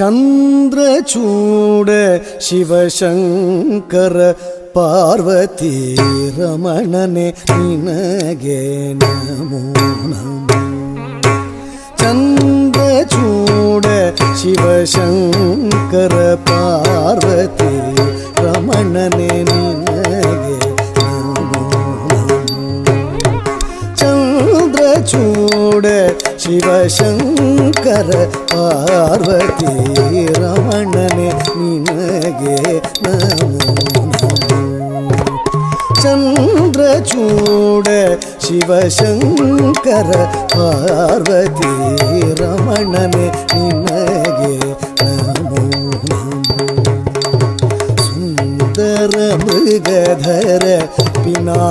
ಚಂದ್ರಚೂಡ ಶಿವಶಂಕರ ಪಾರ್ವತಿ ರಮಣನೆ ನಿನಗೆ ನಮೋ ನಮೋ. ಚಂದ್ರಚೂಡ ಶಿವಶಂಕರ ಪಾರ್ವತಿ ರಮಣನೆ ನಿನಗೆ ನಮೋ ನಮೋ. ಚಂದ್ರಚೂಡ ಶಿವಶಂಕರ ಪಾರ್ವತಿ ರಮಣನೆ ನಿನಗೆ ನಮೋ ನಮೋ. ಚಂದ್ರಚೂಡ ಶಿವಶಂಕರ ಪಾರ್ವತಿ ರಮಣನೆ ನಿನಗೆ ನಮೋ ನಮೋ. ಸುಂದರ ಮೃಗಧರ ಪಿನಾಕಧನುಕರ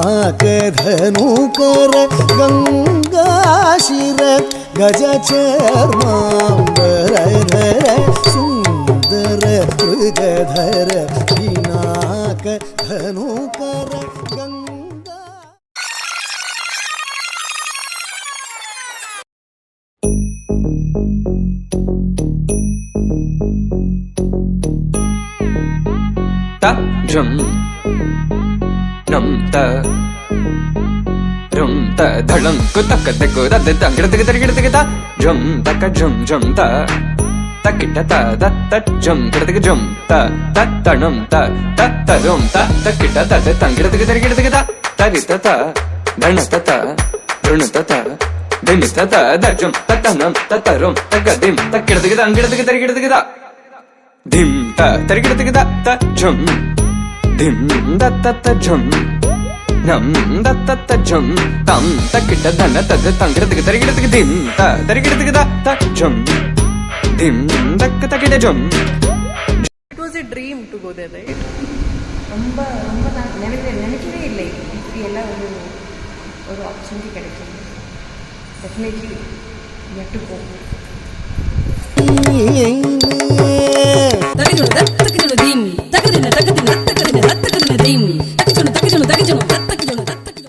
ಗಂಗಾಶಿರ ಗಜಚರ್ಮಾಂಬರಧರ ಸುಂದರ ಮೃಗಧರ ಪಿನಾಕಧನುಕರ ಗಂಗಾ. ತ ಜಂ ನಂ ತ rum ta dhalam ku tak te ku da de dang gida gida gida gida jum tak jum jum ta takita ta da ta jum gida jum ta tanam ta rum ta takita ta de dang gida gida gida gida tarita ta dhanata ta runata ta dinita ta da jum tanam ta rum tagadim takida gida gida gida gida dim ta tarigida gida ta jum dim da ta jum ನಂ ದತ್ತ ಜಂ ತಂ ತಕ್ಕಿಟ್ಟ ಧನ ತದ ತಂಗಿಡದಿಗೆ ತರಿಗಿಡದಿಗೆ ದಿಂ ತ ತರಿಗಿಡದಿಗೆ ತ ಜಂ ದಿಂ ದಕ್ಕ ತಕಿಡ ಜಂ. It was a dream to go there, right? ரொம்ப ரொம்ப நான் நினைக்கவே இல்லை இப்படி எல்லாம் ஒரு ஆப்பர்ச்சுனிட்டி கிடைக்கும். Definitely you have to go. தகிஜுன தகிஜுன தீம் தகிஜுன தகிஜுன தகிஜுன தகிஜுன தீம் தகிஜுன தகிஜுன தகிஜுன தகிஜுன தகிஜுன.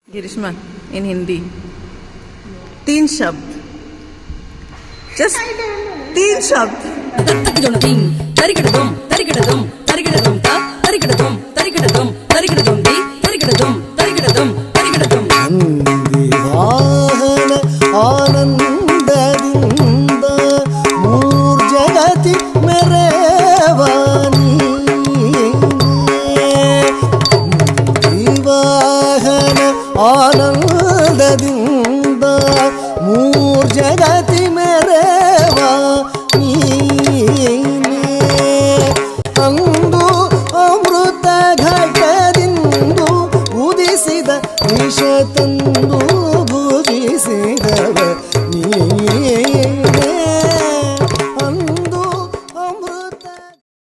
गिरिश्मा, in Hindi, 3 शब्द, just 3 शब्द. தகிஜுன தீம் தரிகிடதும் தரிகிடதும் தரிகிடதும் த தரிகிடதும் தரிகிடதும் தரிகிடதும் தி தரிகிடதும் தரிகிடதும் தரிகிடதும். ನಂದಿ ವಾಹನ ಆನಂದದಿಂದ ಮೂರ್ಜಗತಿ ಮೆರೆವಾನಿ. ವಾಹನ ಆನಂದದಿಂದ ಮೂರ್ಜಗತಿ ಮೆರೆವಾ ನೀನೇ. ಅಂದು ಅಮೃತ ಘಟದಿಂದು ಉದಿಸಿದ ವಿಷ ತಂದು ಭುಜಿಸಿದವ